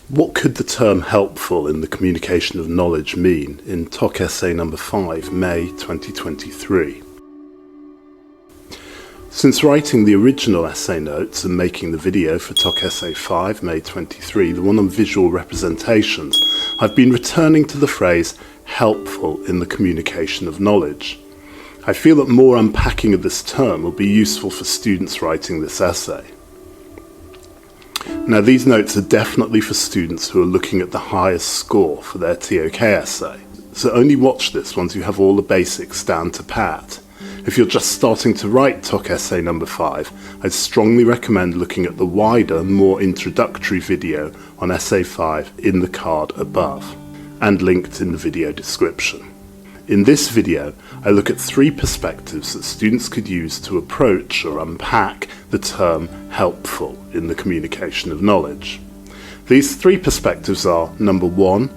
What could the term helpful in the communication of knowledge mean in ToK Essay number 5, May 2023? Since writing the original essay notes and making the video for ToK Essay 5, May 23, the one on visual representations, I've been returning to the phrase helpful in the communication of knowledge. I feel that more unpacking of this term will be useful for students writing this essay. Now, these notes are definitely for students who are looking at the highest score for their ToK essay, so only watch this once you have all the basics down to pat. If you're just starting to write ToK Essay number 5, I'd strongly recommend looking at the wider, more introductory video on Essay 5 in the card above, and linked in the video description. In this video, I look at 3 perspectives that students could use to approach or unpack the term helpful in the communication of knowledge. These 3 perspectives are: number 1,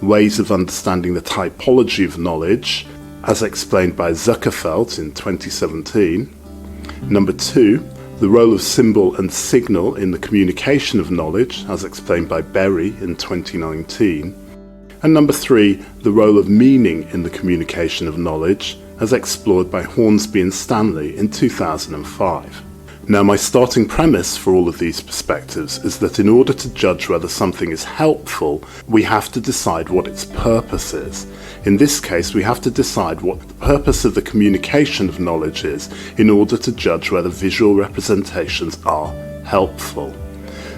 ways of understanding the typology of knowledge, as explained by Zuckerfeld in 2017. Number 2, the role of symbol and signal in the communication of knowledge, as explained by Berry in 2019. And number 3, the role of meaning in the communication of knowledge, as explored by Hornsby and Stanley in 2005. Now, my starting premise for all of these perspectives is that in order to judge whether something is helpful, we have to decide what its purpose is. In this case, we have to decide what the purpose of the communication of knowledge is in order to judge whether visual representations are helpful.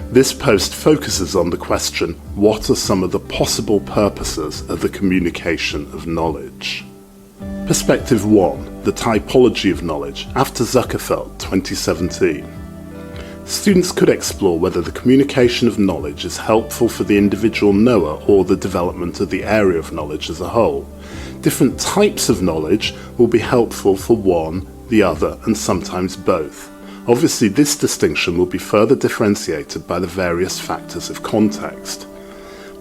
This post focuses on the question, what are some of the possible purposes of the communication of knowledge? Perspective 1, the typology of knowledge, after Zuckerfeld 2017. Students could explore whether the communication of knowledge is helpful for the individual knower or the development of the area of knowledge as a whole. Different types of knowledge will be helpful for one, the other, and sometimes both. Obviously, this distinction will be further differentiated by the various factors of context.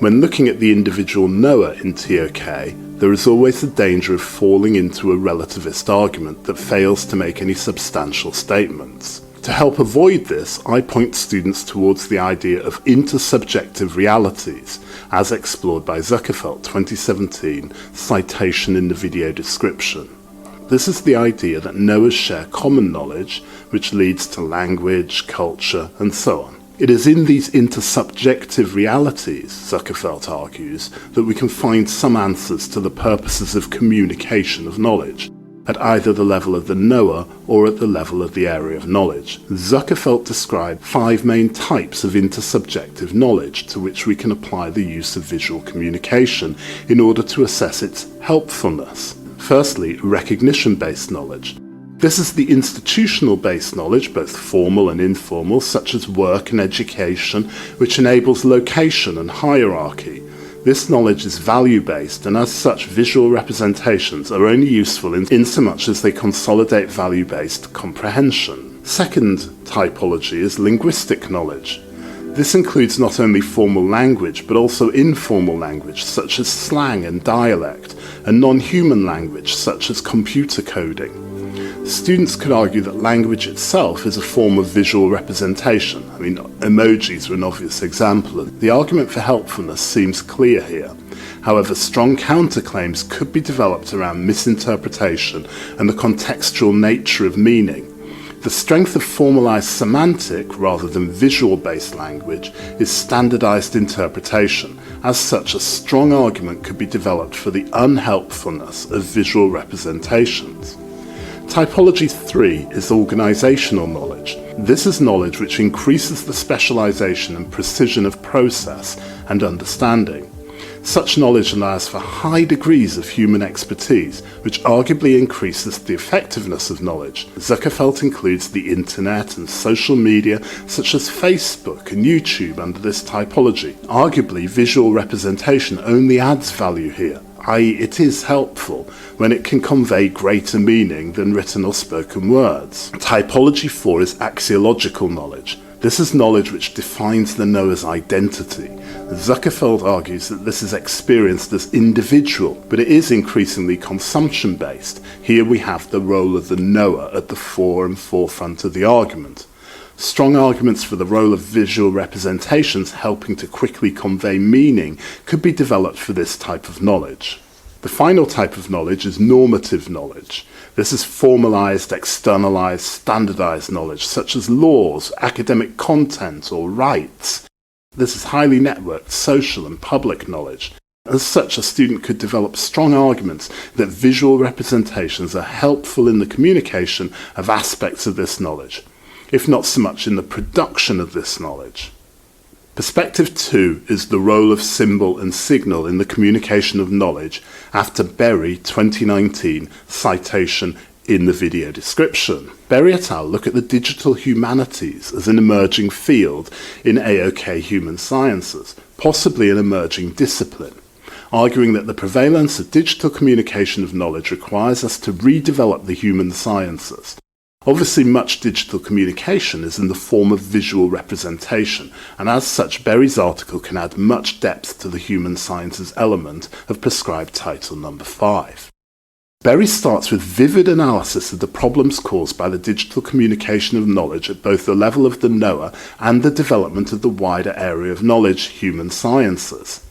When looking at the individual knower in ToK, there is always the danger of falling into a relativist argument that fails to make any substantial statements. To help avoid this, I point students towards the idea of intersubjective realities, as explored by Zuckerfeld 2017, citation in the video description. This is the idea that knowers share common knowledge, which leads to language, culture, and so on. It is in these intersubjective realities, Zuckerfeld argues, that we can find some answers to the purposes of communication of knowledge, at either the level of the knower or at the level of the area of knowledge. Zuckerfeld described 5 main types of intersubjective knowledge to which we can apply the use of visual communication in order to assess its helpfulness. Firstly, recognition-based knowledge. This is the institutional-based knowledge, both formal and informal, such as work and education, which enables location and hierarchy. This knowledge is value-based, and as such, visual representations are only useful in so much as they consolidate value-based comprehension. Second typology is linguistic knowledge. This includes not only formal language, but also informal language, such as slang and dialect, and non-human language, such as computer coding. Students could argue that language itself is a form of visual representation. Emojis are an obvious example. The argument for helpfulness seems clear here. However, strong counterclaims could be developed around misinterpretation and the contextual nature of meaning. The strength of formalized semantic rather than visual-based language is standardized interpretation. As such, a strong argument could be developed for the unhelpfulness of visual representations. Typology 3 is organizational knowledge. This is knowledge which increases the specialization and precision of process and understanding. Such knowledge allows for high degrees of human expertise, which arguably increases the effectiveness of knowledge. Zuckerfeld includes the internet and social media such as Facebook and YouTube under this typology. Arguably, visual representation only adds value here, i.e. it is helpful when it can convey greater meaning than written or spoken words. Typology 4 is axiological knowledge. This is knowledge which defines the knower's identity. Zuckerfeld argues that this is experienced as individual, but it is increasingly consumption-based. Here we have the role of the knower at the fore and forefront of the argument. Strong arguments for the role of visual representations helping to quickly convey meaning could be developed for this type of knowledge. The final type of knowledge is normative knowledge. This is formalized, externalized, standardized knowledge, such as laws, academic content, or rights. This is highly networked, social and public knowledge. As such, a student could develop strong arguments that visual representations are helpful in the communication of aspects of this knowledge, if not so much in the production of this knowledge. Perspective 2 is the role of symbol and signal in the communication of knowledge after Berry 2019 citation in the video description. Berry et al. Look at the digital humanities as an emerging field in AOK human sciences, possibly an emerging discipline, arguing that the prevalence of digital communication of knowledge requires us to redevelop the human sciences. Obviously, much digital communication is in the form of visual representation, and as such, Berry's article can add much depth to the human sciences element of prescribed title number 5. Berry starts with vivid analysis of the problems caused by the digital communication of knowledge at both the level of the knower and the development of the wider area of knowledge, human sciences.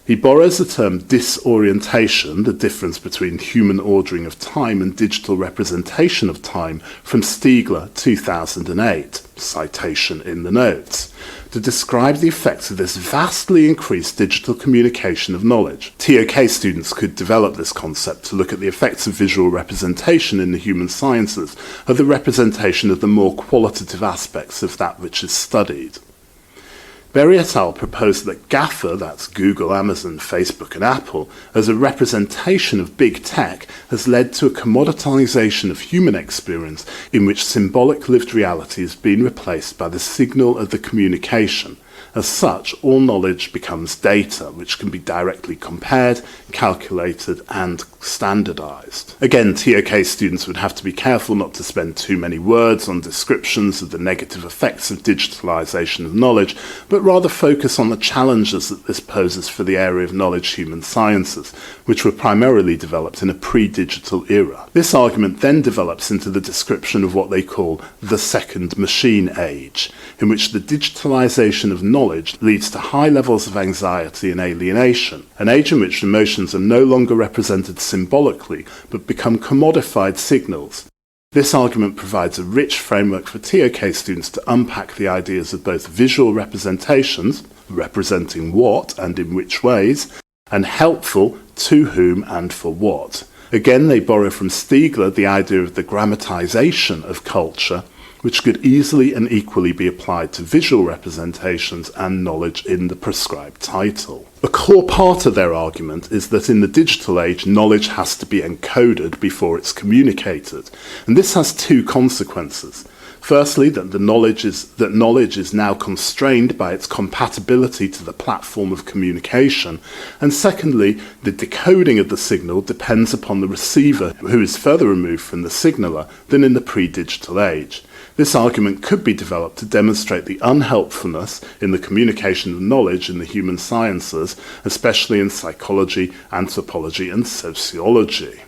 He borrows the term disorientation, the difference between human ordering of time and digital representation of time, from Stiegler 2008, citation in the notes, to describe the effects of this vastly increased digital communication of knowledge. ToK students could develop this concept to look at the effects of visual representation in the human sciences of the representation of the more qualitative aspects of that which is studied. Berry et al. Proposed that GAFA, that's Google, Amazon, Facebook and Apple, as a representation of big tech has led to a commoditization of human experience in which symbolic lived reality has been replaced by the signal of the communication. As such, all knowledge becomes data, which can be directly compared, calculated, and standardized. Again, ToK students would have to be careful not to spend too many words on descriptions of the negative effects of digitalization of knowledge, but rather focus on the challenges that this poses for the area of knowledge human sciences, which were primarily developed in a pre-digital era. This argument then develops into the description of what they call the second machine age, in which the digitalization of knowledge leads to high levels of anxiety and alienation, an age in which emotions are no longer represented symbolically but become commodified signals. This argument provides a rich framework for ToK students to unpack the ideas of both visual representations, representing what and in which ways, and helpful, to whom and for what. Again, they borrow from Stiegler the idea of the grammatization of culture, which could easily and equally be applied to visual representations and knowledge in the prescribed title. A core part of their argument is that in the digital age, knowledge has to be encoded before it's communicated, and this has two consequences. Firstly, that knowledge is now constrained by its compatibility to the platform of communication, and secondly, the decoding of the signal depends upon the receiver, who is further removed from the signaler than in the pre-digital age. This argument could be developed to demonstrate the unhelpfulness in the communication of knowledge in the human sciences, especially in psychology, anthropology, and sociology.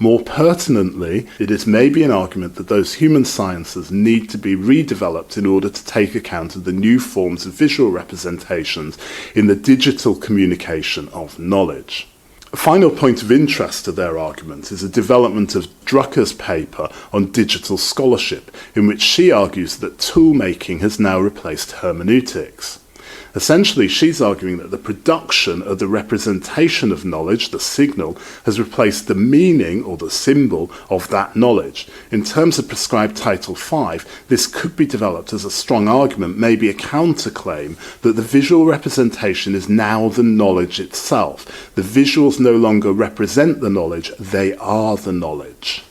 More pertinently, it is maybe an argument that those human sciences need to be redeveloped in order to take account of the new forms of visual representations in the digital communication of knowledge. A final point of interest to their argument is a development of Drucker's paper on digital scholarship, in which she argues that tool-making has now replaced hermeneutics. Essentially, she's arguing that the production of the representation of knowledge, the signal, has replaced the meaning or the symbol of that knowledge. In terms of prescribed Title V, this could be developed as a strong argument, maybe a counterclaim, that the visual representation is now the knowledge itself. The visuals no longer represent the knowledge, they are the knowledge.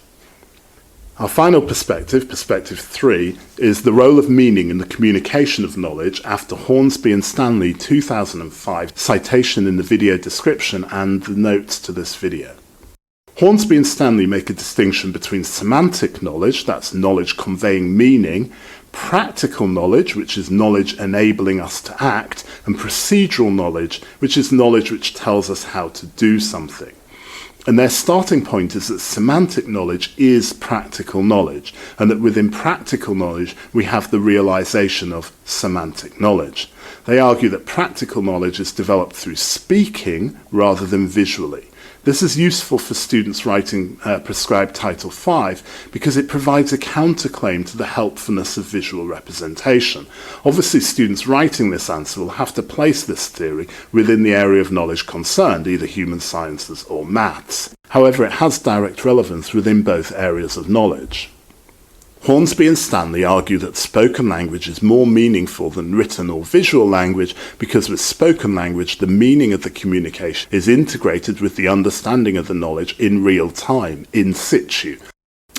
Our final perspective, perspective 3, is the role of meaning in the communication of knowledge after Hornsby and Stanley 2005 citation in the video description and the notes to this video. Hornsby and Stanley make a distinction between semantic knowledge, that's knowledge conveying meaning, practical knowledge, which is knowledge enabling us to act, and procedural knowledge, which is knowledge which tells us how to do something. And their starting point is that semantic knowledge is practical knowledge, and that within practical knowledge we have the realization of semantic knowledge. They argue that practical knowledge is developed through speaking rather than visually. This is useful for students writing prescribed Title V because it provides a counterclaim to the helpfulness of visual representation. Obviously, students writing this answer will have to place this theory within the area of knowledge concerned, either human sciences or maths. However, it has direct relevance within both areas of knowledge. Hornsby and Stanley argue that spoken language is more meaningful than written or visual language because with spoken language the meaning of the communication is integrated with the understanding of the knowledge in real time, in situ.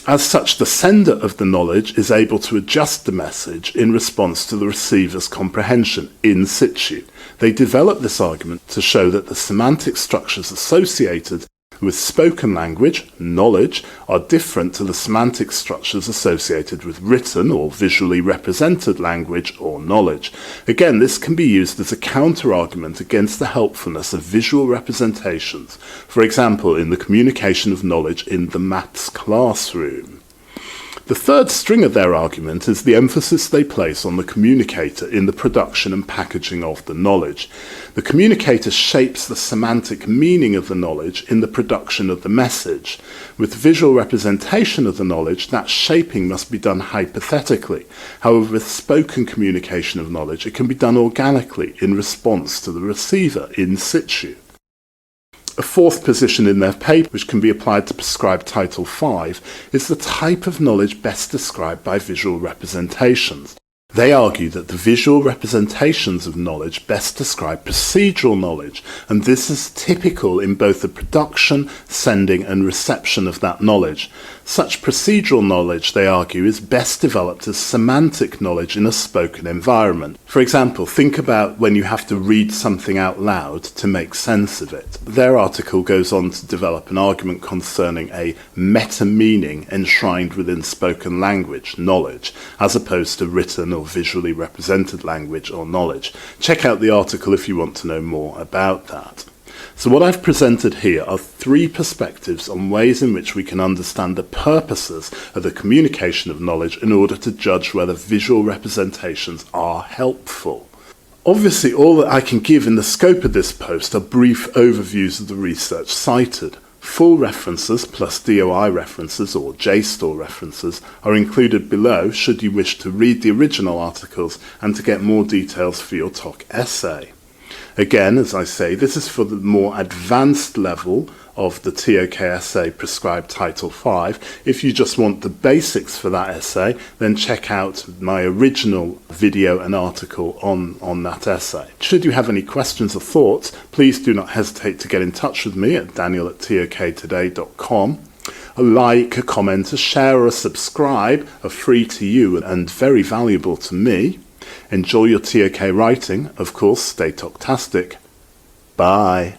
As such, the sender of the knowledge is able to adjust the message in response to the receiver's comprehension, in situ. They develop this argument to show that the semantic structures associated with spoken language, knowledge, are different to the semantic structures associated with written or visually represented language or knowledge. Again, this can be used as a counter-argument against the helpfulness of visual representations, for example, in the communication of knowledge in the maths classroom. The third string of their argument is the emphasis they place on the communicator in the production and packaging of the knowledge. The communicator shapes the semantic meaning of the knowledge in the production of the message. With visual representation of the knowledge, that shaping must be done hypothetically. However, with spoken communication of knowledge, it can be done organically in response to the receiver, in situ. A fourth position in their paper, which can be applied to prescribed Title V, is the type of knowledge best described by visual representations. They argue that the visual representations of knowledge best describe procedural knowledge, and this is typical in both the production, sending, and reception of that knowledge. Such procedural knowledge, they argue, is best developed as semantic knowledge in a spoken environment. For example, think about when you have to read something out loud to make sense of it. Their article goes on to develop an argument concerning a meta-meaning enshrined within spoken language, knowledge, as opposed to written or visually represented language or knowledge. Check out the article if you want to know more about that. So what I've presented here are three perspectives on ways in which we can understand the purposes of the communication of knowledge in order to judge whether visual representations are helpful. Obviously, all that I can give in the scope of this post are brief overviews of the research cited. Full references plus DOI references or JSTOR references are included below should you wish to read the original articles and to get more details for your ToK essay. Again, as I say, this is for the more advanced level of the ToK essay prescribed Title V. If you just want the basics for that essay, then check out my original video and article on that essay. Should you have any questions or thoughts, please do not hesitate to get in touch with me at daniel@toktoday.com. A like, a comment, a share or a subscribe are free to you and very valuable to me. Enjoy your ToK writing. Of course, stay ToKtastic. Bye.